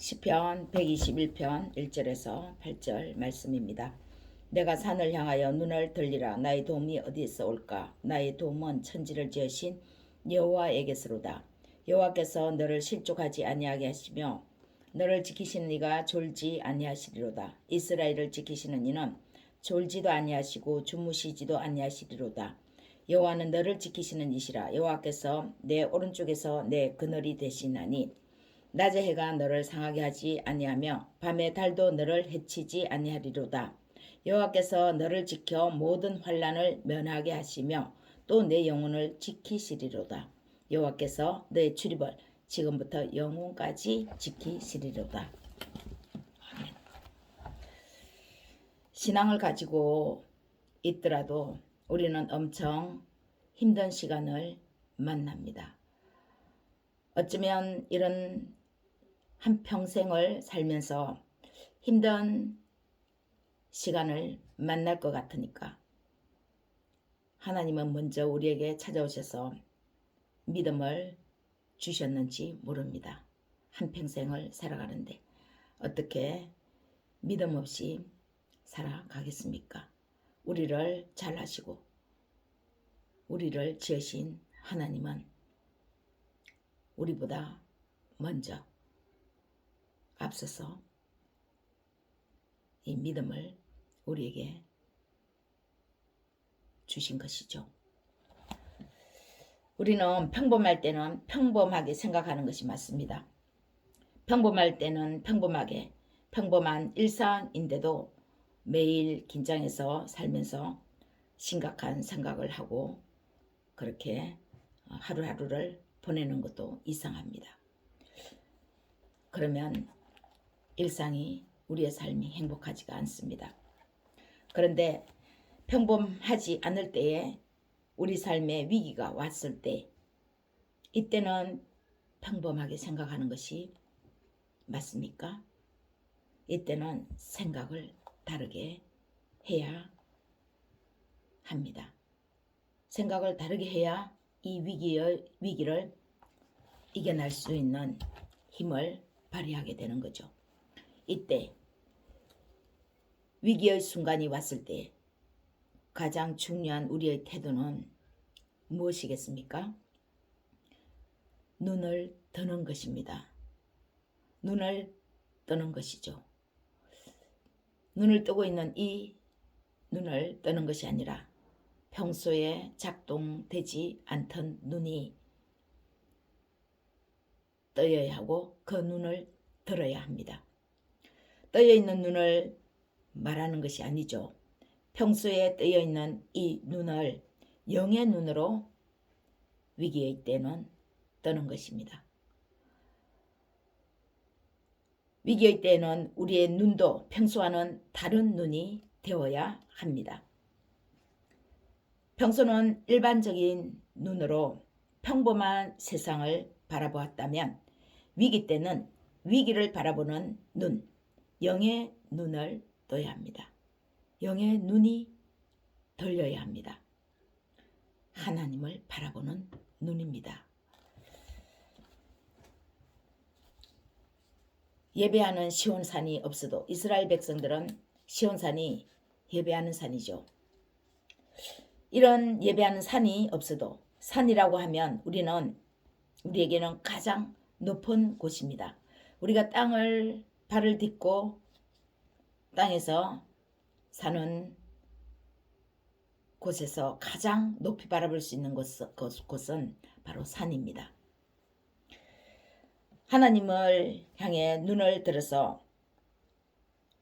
시편 121편 1절에서 8절 말씀입니다. 내가 산을 향하여 눈을 들리라. 나의 도움이 어디에서 올까? 나의 도움은 천지를 지으신 여호와에게서로다. 여호와께서 너를 실족하지 아니하게 하시며 너를 지키시는 이가 졸지 아니하시리로다. 이스라엘을 지키시는 이는 졸지도 아니하시고 주무시지도 아니하시리로다. 여호와는 너를 지키시는 이시라. 여호와께서 내 오른쪽에서 내 그늘이 되시나니 낮의 해가 너를 상하게 하지 아니하며 밤의 달도 너를 해치지 아니하리로다. 여호와께서 너를 지켜 모든 환난을 면하게 하시며 또 내 영혼을 지키시리로다. 여호와께서 너의 출입을 지금부터 영혼까지 지키시리로다. 아멘. 신앙을 가지고 있더라도 우리는 엄청 힘든 시간을 만납니다. 어쩌면 이런 한평생을 살면서 힘든 시간을 만날 것 같으니까 하나님은 먼저 우리에게 찾아오셔서 믿음을 주셨는지 모릅니다. 한평생을 살아가는데 어떻게 믿음 없이 살아가겠습니까? 우리를 잘하시고 우리를 지으신 하나님은 우리보다 먼저 앞서서 이 믿음을 우리에게 주신 것이죠. 우리는 평범할 때는 평범하게 생각하는 것이 맞습니다. 평범할 때는 평범하게 평범한 일상인데도 매일 긴장해서 살면서 심각한 생각을 하고 그렇게 하루하루를 보내는 것도 이상합니다. 그러면 일상이 우리의 삶이 행복하지가 않습니다. 그런데 평범하지 않을 때에 우리 삶에 위기가 왔을 때 이때는 평범하게 생각하는 것이 맞습니까? 이때는 생각을 다르게 해야 합니다. 생각을 다르게 해야 이 위기를 이겨낼 수 있는 힘을 발휘하게 되는 거죠. 이때 위기의 순간이 왔을 때 가장 중요한 우리의 태도는 무엇이겠습니까? 눈을 뜨는 것입니다. 눈을 뜨는 것이죠. 눈을 뜨고 있는 이 눈을 뜨는 것이 아니라 평소에 작동되지 않던 눈이 떠야 하고 그 눈을 들어야 합니다. 떠여 있는 눈을 말하는 것이 아니죠. 평소에 떠여 있는 이 눈을 영의 눈으로 위기의 때는 뜨는 것입니다. 위기의 때는 우리의 눈도 평소와는 다른 눈이 되어야 합니다. 평소는 일반적인 눈으로 평범한 세상을 바라보았다면 위기 때는 위기를 바라보는 눈, 영의 눈을 떠야 합니다. 영의 눈이 들려야 합니다. 하나님을 바라보는 눈입니다. 예배하는 시온산이 없어도 이스라엘 백성들은 시온산이 예배하는 산이죠. 이런 예배하는 산이 없어도 산이라고 하면 우리에게는 가장 높은 곳입니다. 우리가 발을 딛고 땅에서 사는 곳에서 가장 높이 바라볼 수 있는 곳은 바로 산입니다. 하나님을 향해 눈을 들어서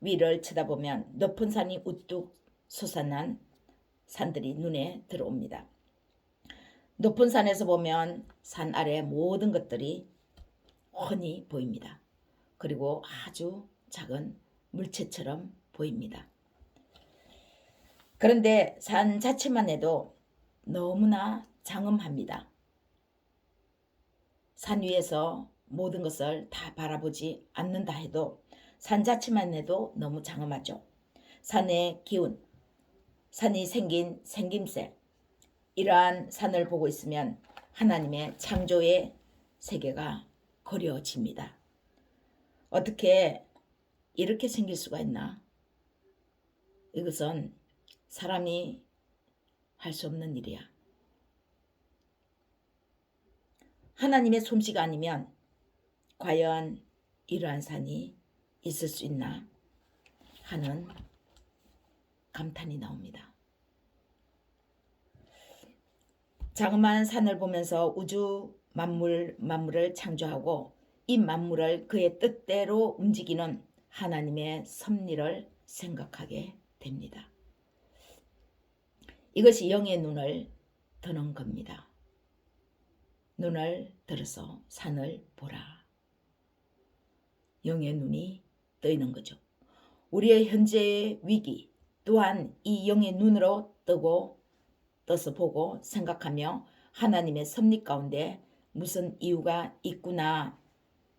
위를 쳐다보면 높은 산이 우뚝 솟아난 산들이 눈에 들어옵니다. 높은 산에서 보면 산 아래 모든 것들이 훤히 보입니다. 그리고 아주 작은 물체처럼 보입니다. 그런데 산 자체만 해도 너무나 장엄합니다. 산 위에서 모든 것을 다 바라보지 않는다 해도 산 자체만 해도 너무 장엄하죠. 산의 기운, 산이 생긴 생김새, 이러한 산을 보고 있으면 하나님의 창조의 세계가 그려집니다. 어떻게 이렇게 생길 수가 있나? 이것은 사람이 할 수 없는 일이야. 하나님의 솜씨가 아니면 과연 이러한 산이 있을 수 있나 하는 감탄이 나옵니다. 자그마한 산을 보면서 우주 만물을 창조하고 이 만물을 그의 뜻대로 움직이는 하나님의 섭리를 생각하게 됩니다. 이것이 영의 눈을 드는 겁니다. 눈을 들어서 산을 보라. 영의 눈이 뜨이는 거죠. 우리의 현재의 위기 또한 이 영의 눈으로 떠서 보고 생각하며 하나님의 섭리 가운데 무슨 이유가 있구나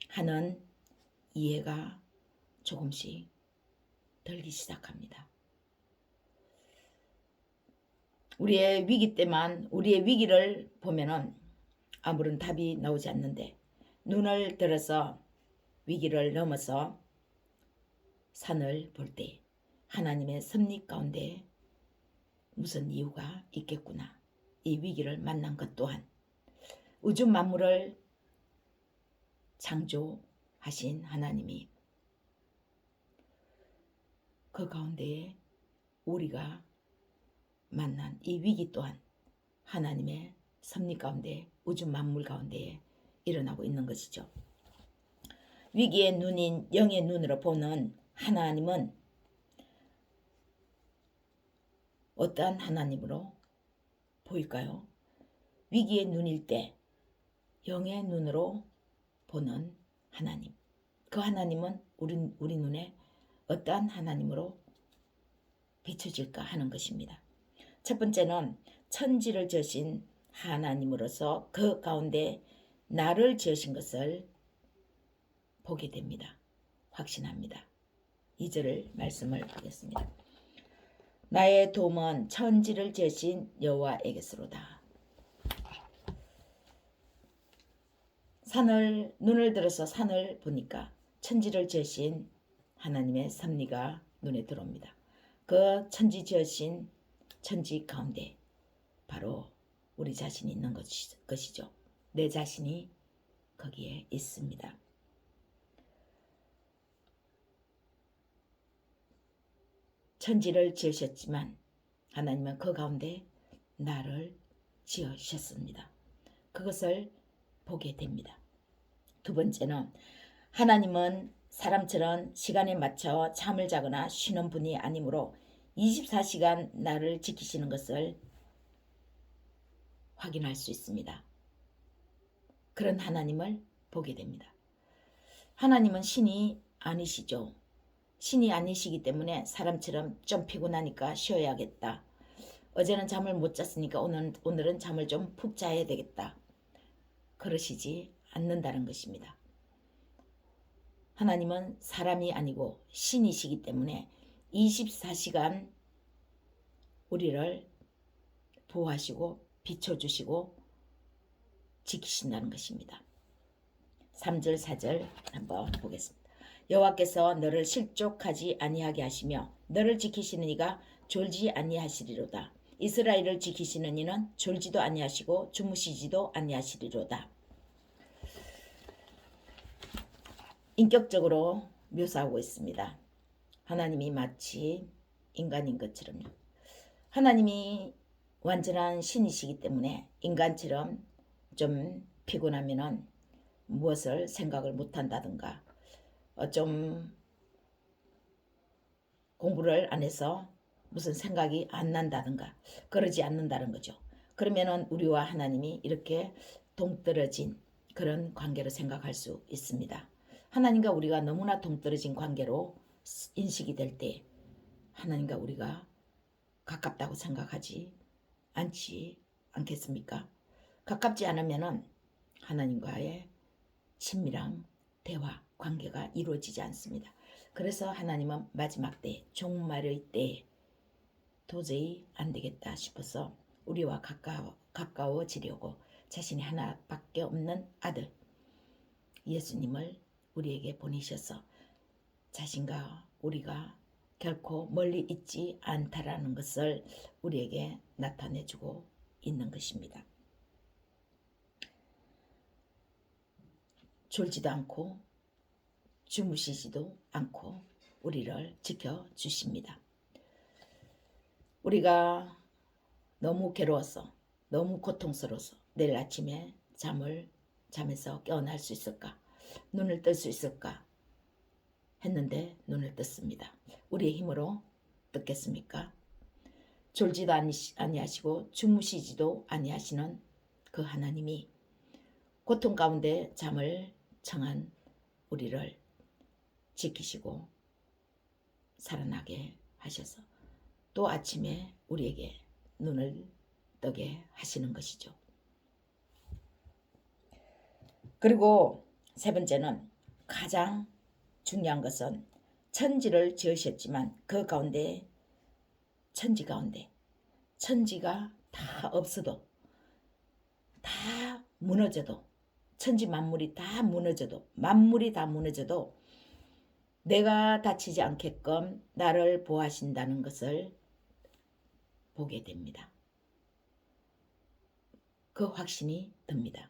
하는 이해가 조금씩 들기 시작합니다. 우리의 위기 때만 우리의 위기를 보면은 아무런 답이 나오지 않는데 눈을 들어서 위기를 넘어서 산을 볼 때 하나님의 섭리 가운데 무슨 이유가 있겠구나. 이 위기를 만난 것 또한 우주 만물을 창조하신 하나님이 그 가운데에 우리가 만난 이 위기 또한 하나님의 섭리 가운데 우주 만물 가운데에 일어나고 있는 것이죠. 위기의 눈인 영의 눈으로 보는 하나님은 어떠한 하나님으로 보일까요? 위기의 눈일 때 영의 눈으로 보는 하나님. 그 하나님은 우리 눈에 어떠한 하나님으로 비춰질까 하는 것입니다. 첫 번째는 천지를 지으신 하나님으로서 그 가운데 나를 지으신 것을 보게 됩니다. 확신합니다. 2절을 말씀을 보겠습니다. 나의 도움은 천지를 지으신 여호와에게서로다. 눈을 들어서 산을 보니까 천지를 지으신 하나님의 섭리가 눈에 들어옵니다. 그 천지 지으신 천지 가운데 바로 우리 자신이 있는 것이죠. 내 자신이 거기에 있습니다. 천지를 지으셨지만 하나님은 그 가운데 나를 지으셨습니다. 그것을 보게 됩니다. 두 번째는 하나님은 사람처럼 시간에 맞춰 잠을 자거나 쉬는 분이 아니므로 24시간 나를 지키시는 것을 확인할 수 있습니다. 그런 하나님을 보게 됩니다. 하나님은 신이 아니시죠. 신이 아니시기 때문에 사람처럼 좀 피곤하니까 쉬어야겠다. 어제는 잠을 못 잤으니까 오늘은 잠을 좀 푹 자야 되겠다. 그러시지 않는다는 것입니다. 하나님은 사람이 아니고 신이시기 때문에 24시간 우리를 보호하시고 비춰주시고 지키신다는 것입니다. 3절 4절 한번 보겠습니다. 여호와께서 너를 실족하지 아니하게 하시며 너를 지키시는 이가 졸지 아니하시리로다. 이스라엘을 지키시는 이는 졸지도 아니하시고 주무시지도 아니하시리로다. 인격적으로 묘사하고 있습니다. 하나님이 마치 인간인 것처럼요. 하나님이 완전한 신이시기 때문에 인간처럼 좀 피곤하면은 무엇을 생각을 못한다든가 좀 공부를 안 해서 무슨 생각이 안 난다든가 그러지 않는다는 거죠. 그러면은 우리와 하나님이 이렇게 동떨어진 그런 관계로 생각할 수 있습니다. 하나님과 우리가 너무나 동떨어진 관계로 인식이 될 때 하나님과 우리가 가깝다고 생각하지 않겠습니까? 가깝지 않으면은 하나님과의 친밀한 대화, 관계가 이루어지지 않습니다. 그래서 하나님은 마지막 때, 종말의 때에 도저히 안 되겠다 싶어서 우리와 가까워지려고 자신이 하나밖에 없는 아들 예수님을 우리에게 보내셔서 자신과 우리가 결코 멀리 있지 않다라는 것을 우리에게 나타내주고 있는 것입니다. 졸지도 않고 주무시지도 않고 우리를 지켜주십니다. 우리가 너무 괴로워서 너무 고통스러워서 내일 아침에 잠에서 깨어날 수 있을까? 눈을 뜰 수 있을까? 했는데 눈을 떴습니다. 우리의 힘으로 떴겠습니까? 졸지도 아니하시고 주무시지도 아니하시는 그 하나님이 고통 가운데 잠을 청한 우리를 지키시고 살아나게 하셔서 또 아침에 우리에게 눈을 뜨게 하시는 것이죠. 그리고 세 번째는 가장 중요한 것은 천지를 지으셨지만 그 가운데 천지 가운데 천지가 다 없어도 다 무너져도 천지 만물이 다 무너져도 만물이 다 무너져도 내가 다치지 않게끔 나를 보호하신다는 것을 보게 됩니다. 그 확신이 듭니다.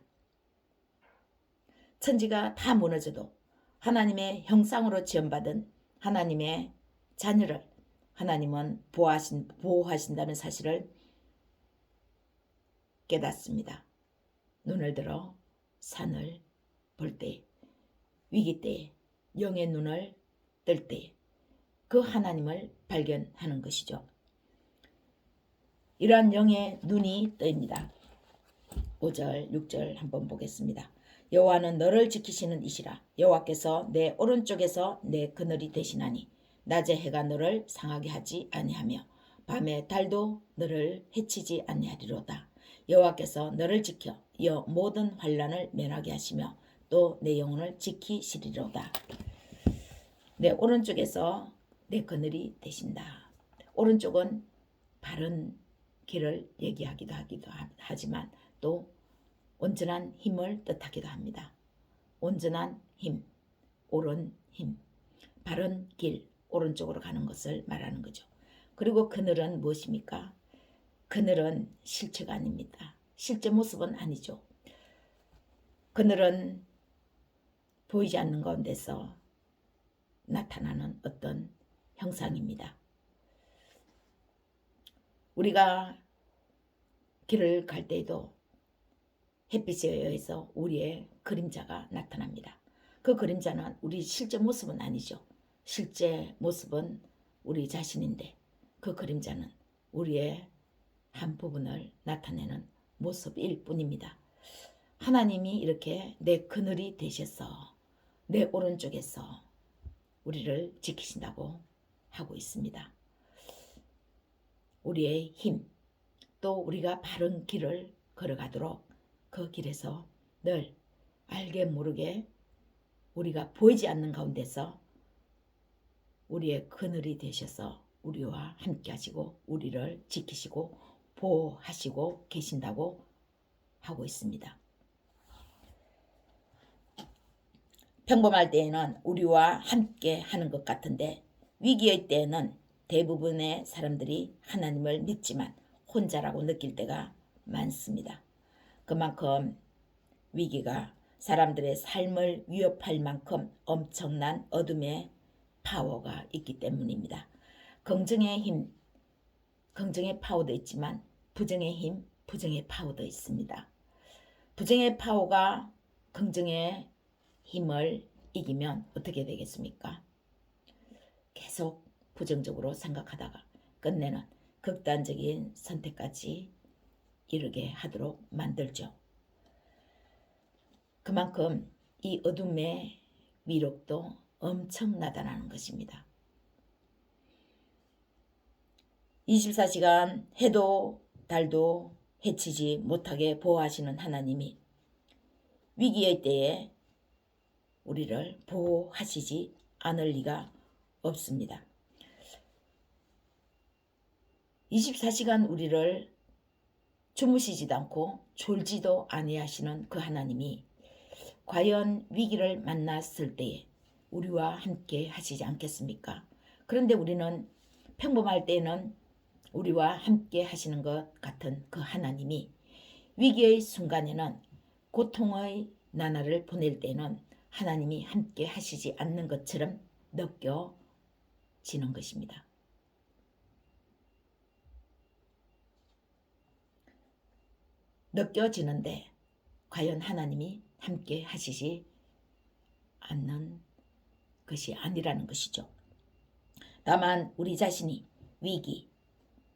천지가 다 무너져도 하나님의 형상으로 지음받은 하나님의 자녀를 하나님은 보호하신다는 사실을 깨닫습니다. 눈을 들어 산을 볼 때, 위기 때에, 영의 눈을 뜰 때 그 하나님을 발견하는 것이죠. 이러한 영의 눈이 뜨입니다. 5절, 6절 한번 보겠습니다. 여호와는 너를 지키시는 이시라. 여호와께서 내 오른쪽에서 내 그늘이 되시나니 낮에 해가 너를 상하게 하지 아니하며 밤에 달도 너를 해치지 아니하리로다. 여호와께서 너를 지켜 모든 환난을 면하게 하시며 또 내 영혼을 지키시리로다. 내 오른쪽에서 내 그늘이 되신다. 오른쪽은 바른 길을 얘기하기도 하지만 또 온전한 힘을 뜻하기도 합니다. 온전한 힘, 옳은 힘, 바른 길, 오른쪽으로 가는 것을 말하는 거죠. 그리고 그늘은 무엇입니까? 그늘은 실체가 아닙니다. 실제 모습은 아니죠. 그늘은 보이지 않는 가운데서 나타나는 어떤 형상입니다. 우리가 길을 갈 때에도 햇빛에 의해서 우리의 그림자가 나타납니다. 그 그림자는 우리 실제 모습은 아니죠. 실제 모습은 우리 자신인데 그 그림자는 우리의 한 부분을 나타내는 모습일 뿐입니다. 하나님이 이렇게 내 그늘이 되셔서 내 오른쪽에서 우리를 지키신다고 하고 있습니다. 우리의 힘, 또 우리가 바른 길을 걸어가도록 그 길에서 늘 알게 모르게 우리가 보이지 않는 가운데서 우리의 그늘이 되셔서 우리와 함께 하시고 우리를 지키시고 보호하시고 계신다고 하고 있습니다. 평범할 때에는 우리와 함께 하는 것 같은데 위기의 때에는 대부분의 사람들이 하나님을 믿지만 혼자라고 느낄 때가 많습니다. 그만큼 위기가 사람들의 삶을 위협할 만큼 엄청난 어둠의 파워가 있기 때문입니다. 긍정의 힘, 긍정의 파워도 있지만 부정의 힘, 부정의 파워도 있습니다. 부정의 파워가 긍정의 힘을 이기면 어떻게 되겠습니까? 계속 부정적으로 생각하다가 끝내는 극단적인 선택까지 이르게 하도록 만들죠. 그만큼 이 어둠의 위력도 엄청나다는 것입니다. 24시간 해도 달도 해치지 못하게 보호하시는 하나님이 위기의 때에 우리를 보호하시지 않을 리가 없습니다. 24시간 우리를 주무시지도 않고 졸지도 아니하시는 그 하나님이 과연 위기를 만났을 때에 우리와 함께 하시지 않겠습니까? 그런데 우리는 평범할 때는 우리와 함께 하시는 것 같은 그 하나님이 위기의 순간에는, 고통의 나날을 보낼 때는 하나님이 함께 하시지 않는 것처럼 느껴지는 것입니다. 느껴지는데 과연 하나님이 함께 하시지 않는 것이 아니라는 것이죠. 다만 우리 자신이 위기,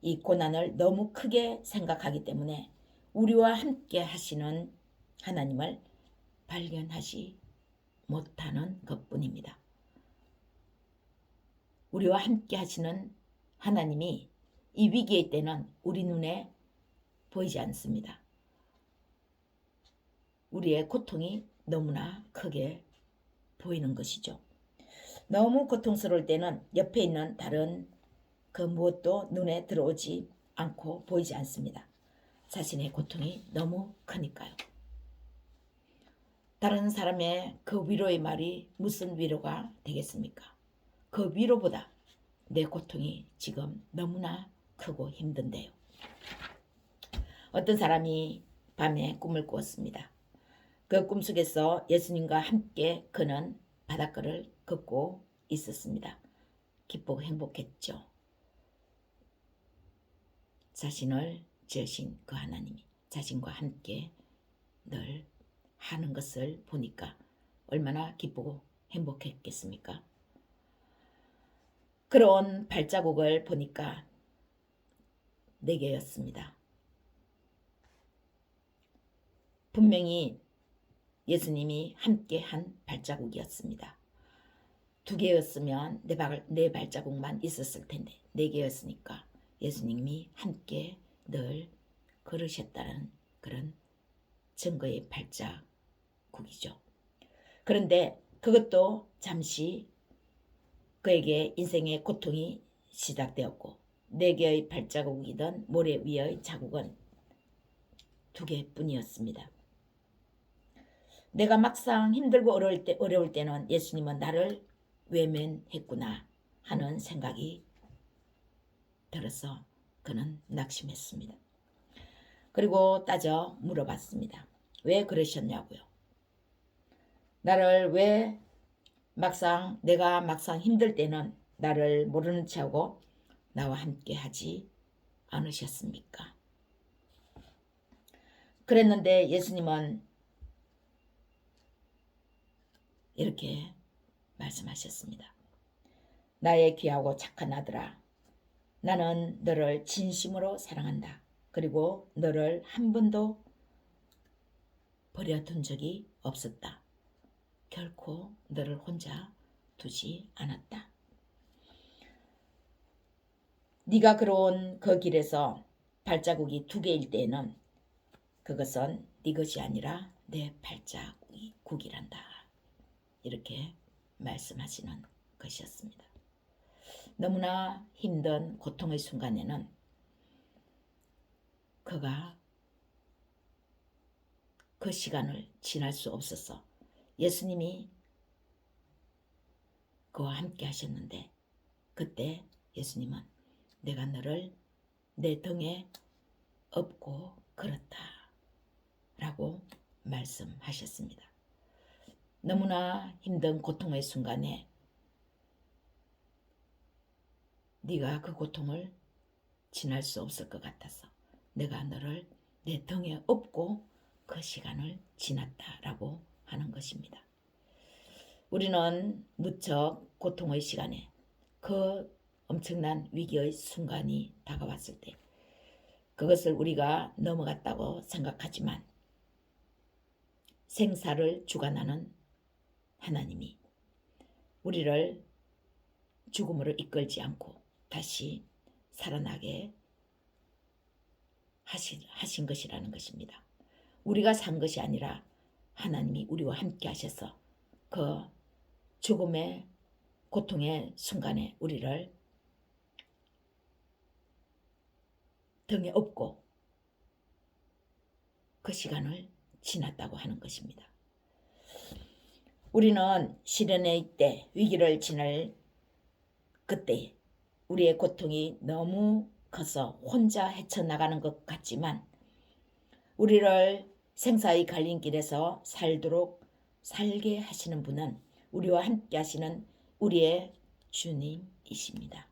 이 고난을 너무 크게 생각하기 때문에 우리와 함께 하시는 하나님을 발견하지 못하는 것뿐입니다. 우리와 함께 하시는 하나님이 이 위기의 때는 우리 눈에 보이지 않습니다. 우리의 고통이 너무나 크게 보이는 것이죠. 너무 고통스러울 때는 옆에 있는 다른 그 무엇도 눈에 들어오지 않고 보이지 않습니다. 자신의 고통이 너무 크니까요. 다른 사람의 그 위로의 말이 무슨 위로가 되겠습니까? 그 위로보다 내 고통이 지금 너무나 크고 힘든데요. 어떤 사람이 밤에 꿈을 꾸었습니다. 그 꿈속에서 예수님과 함께 그는 바닷가를 걷고 있었습니다. 기쁘고 행복했죠. 자신을 지으신 그 하나님이 자신과 함께 늘 하는 것을 보니까 얼마나 기쁘고 행복했겠습니까? 그런 발자국을 보니까 4개였습니다. 분명히 예수님이 함께 한 발자국이었습니다. 2개였으면 네 발자국만 있었을 텐데 4개였으니까 예수님이 함께 늘 걸으셨다는 그런 증거의 발자국이죠. 그런데 그것도 잠시 그에게 인생의 고통이 시작되었고 4개의 발자국이던 모래 위의 자국은 2개뿐이었습니다. 내가 막상 힘들고 어려울 때는 예수님은 나를 외면했구나 하는 생각이 들어서 그는 낙심했습니다. 그리고 따져 물어봤습니다. 왜 그러셨냐고요. 나를 왜 내가 막상 힘들 때는 나를 모르는 척하고 나와 함께 하지 않으셨습니까? 그랬는데 예수님은 이렇게 말씀하셨습니다. 나의 귀하고 착한 아들아, 나는 너를 진심으로 사랑한다. 그리고 너를 한 번도 버려둔 적이 없었다. 결코 너를 혼자 두지 않았다. 네가 걸어온 그 길에서 발자국이 2개일 때에는 그것은 네 것이 아니라 내 발자국이란다. 이렇게 말씀하시는 것이었습니다. 너무나 힘든 고통의 순간에는 그가 그 시간을 지날 수 없어서 예수님이 그와 함께 하셨는데 그때 예수님은 내가 너를 내 등에 업고 걸었다 라고 말씀하셨습니다. 너무나 힘든 고통의 순간에 네가 그 고통을 지날 수 없을 것 같아서 내가 너를 내 등에 업고 그 시간을 지났다라고 하는 것입니다. 우리는 무척 고통의 시간에 그 엄청난 위기의 순간이 다가왔을 때 그것을 우리가 넘어갔다고 생각하지만 생사를 주관하는 하나님이 우리를 죽음으로 이끌지 않고 다시 살아나게 하신 것이라는 것입니다. 우리가 산 것이 아니라 하나님이 우리와 함께 하셔서 그 죽음의 고통의 순간에 우리를 등에 업고 그 시간을 지났다고 하는 것입니다. 우리는 시련의 때 위기를 지날 그때 우리의 고통이 너무 커서 혼자 헤쳐나가는 것 같지만 우리를 생사의 갈림길에서 살도록 살게 하시는 분은 우리와 함께 하시는 우리의 주님이십니다.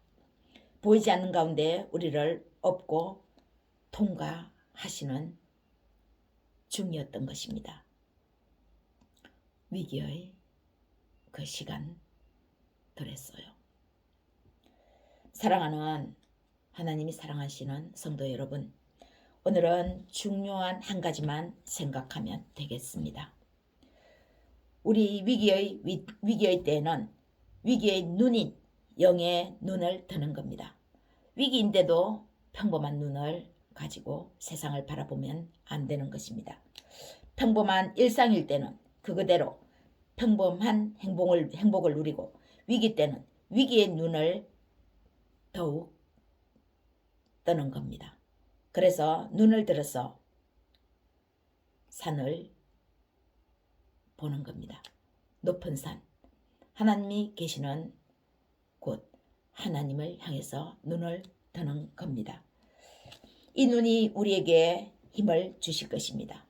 보이지 않는 가운데 우리를 업고 통과하시는 중이었던 것입니다. 위기의 그 시간들했어요. 사랑하는 하나님이 사랑하시는 성도 여러분, 오늘은 중요한 한 가지만 생각하면 되겠습니다. 우리 위기의 때에는 위기의 눈인 영의 눈을 드는 겁니다. 위기인데도 평범한 눈을 가지고 세상을 바라보면 안 되는 것입니다. 평범한 일상일 때는 그대로 평범한 행복을 누리고 위기 때는 위기의 눈을 더욱 뜨는 겁니다. 그래서 눈을 들어서 산을 보는 겁니다. 높은 산, 하나님이 계시는 곳, 하나님을 향해서 눈을 드는 겁니다. 이 눈이 우리에게 힘을 주실 것입니다.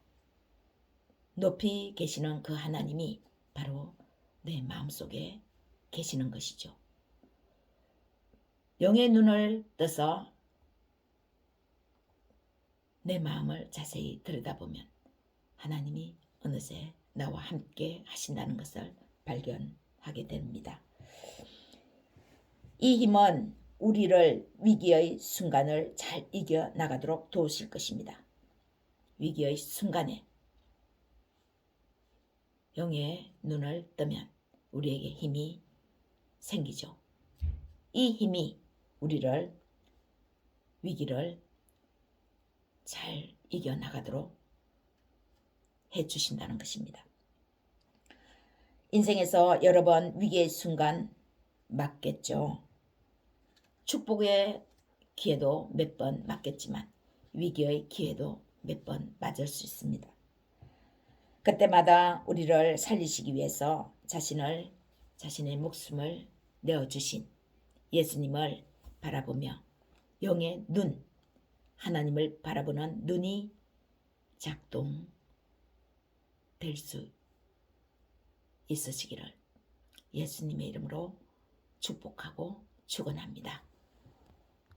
높이 계시는 그 하나님이 바로 내 마음속에 계시는 것이죠. 영의 눈을 떠서 내 마음을 자세히 들여다보면 하나님이 어느새 나와 함께 하신다는 것을 발견하게 됩니다. 이 힘은 우리를 위기의 순간을 잘 이겨나가도록 도우실 것입니다. 위기의 순간에 영의 눈을 뜨면 우리에게 힘이 생기죠. 이 힘이 우리를 위기를 잘 이겨나가도록 해주신다는 것입니다. 인생에서 여러 번 위기의 순간 맞겠죠. 축복의 기회도 몇 번 맞겠지만 위기의 기회도 몇 번 맞을 수 있습니다. 그때마다 우리를 살리시기 위해서 자신의 목숨을 내어주신 예수님을 바라보며 영의 눈, 하나님을 바라보는 눈이 작동될 수 있으시기를 예수님의 이름으로 축복하고 축원합니다.